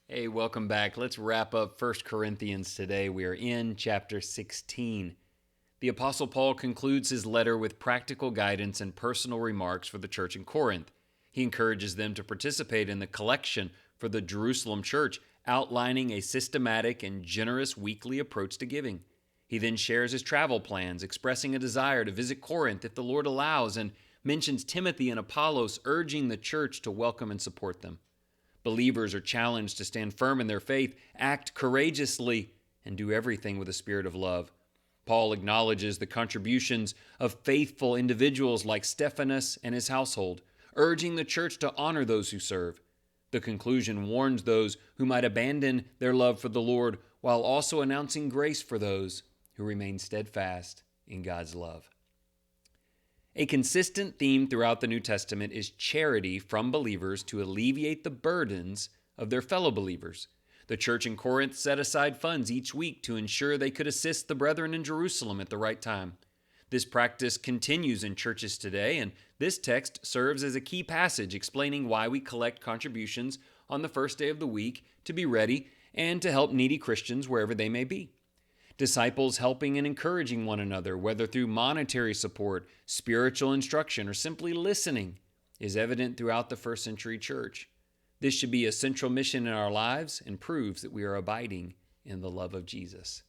Hey, welcome back. Let's wrap up 1 Corinthians today. We are in chapter 16. The Apostle Paul concludes his letter with practical guidance and personal remarks for the church in Corinth. He encourages them to participate in the collection for the Jerusalem church, outlining a systematic and generous weekly approach to giving. He then shares his travel plans, expressing a desire to visit Corinth if the Lord allows, and mentions Timothy and Apollos, urging the church to welcome and support them. Believers are challenged to stand firm in their faith, act courageously, and do everything with a spirit of love. Paul acknowledges the contributions of faithful individuals like Stephanas and his household, urging the church to honor those who serve. The conclusion warns those who might abandon their love for the Lord, while also announcing grace for those who remain steadfast in God's love. A consistent theme throughout the New Testament is charity from believers to alleviate the burdens of their fellow believers. The church in Corinth set aside funds each week to ensure they could assist the brethren in Jerusalem at the right time. This practice continues in churches today, and this text serves as a key passage explaining why we collect contributions on the first day of the week to be ready and to help needy Christians wherever they may be. Disciples helping and encouraging one another, whether through monetary support, spiritual instruction, or simply listening, is evident throughout the first century church. This should be a central mission in our lives and proves that we are abiding in the love of Jesus.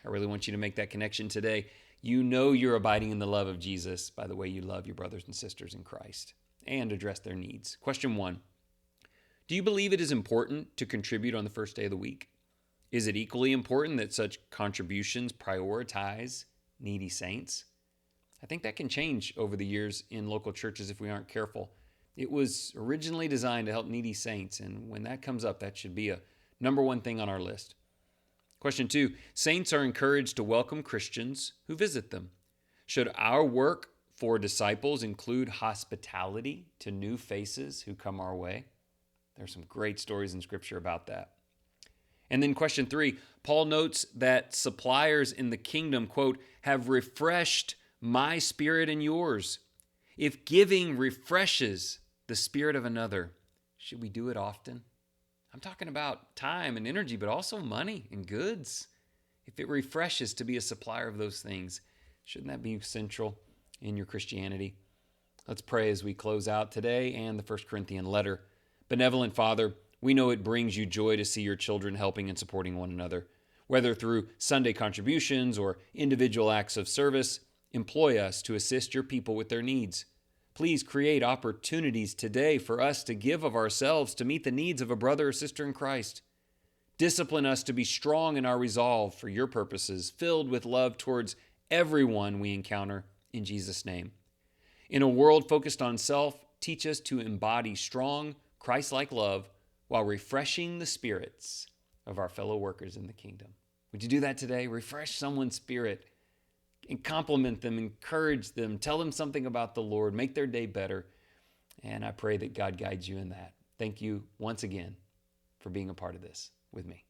I really want you to make that connection today. You know you're abiding in the love of Jesus by the way you love your brothers and sisters in Christ and address their needs. Question 1. Do you believe it is important to contribute on the first day of the week? Is it equally important that such contributions prioritize needy saints? I think that can change over the years in local churches if we aren't careful. It was originally designed to help needy saints, and when that comes up, that should be a number one thing on our list. Question 2, saints are encouraged to welcome Christians who visit them. Should our work for disciples include hospitality to new faces who come our way? There's some great stories in Scripture about that. And then question 3, Paul notes that suppliers in the kingdom, quote, have refreshed my spirit and yours. If giving refreshes the spirit of another, should we do it often? I'm talking about time and energy, but also money and goods. If it refreshes to be a supplier of those things, shouldn't that be central in your Christianity? Let's pray as we close out today and the 1 Corinthian letter. Benevolent Father, we know it brings you joy to see your children helping and supporting one another. Whether through Sunday contributions or individual acts of service, employ us to assist your people with their needs. Please create opportunities today for us to give of ourselves to meet the needs of a brother or sister in Christ. Discipline us to be strong in our resolve for your purposes, filled with love towards everyone we encounter in Jesus' name. In a world focused on self, teach us to embody strong, Christ-like love while refreshing the spirits of our fellow workers in the kingdom. Would you do that today? Refresh someone's spirit and compliment them, encourage them, tell them something about the Lord, make their day better. And I pray that God guides you in that. Thank you once again for being a part of this with me.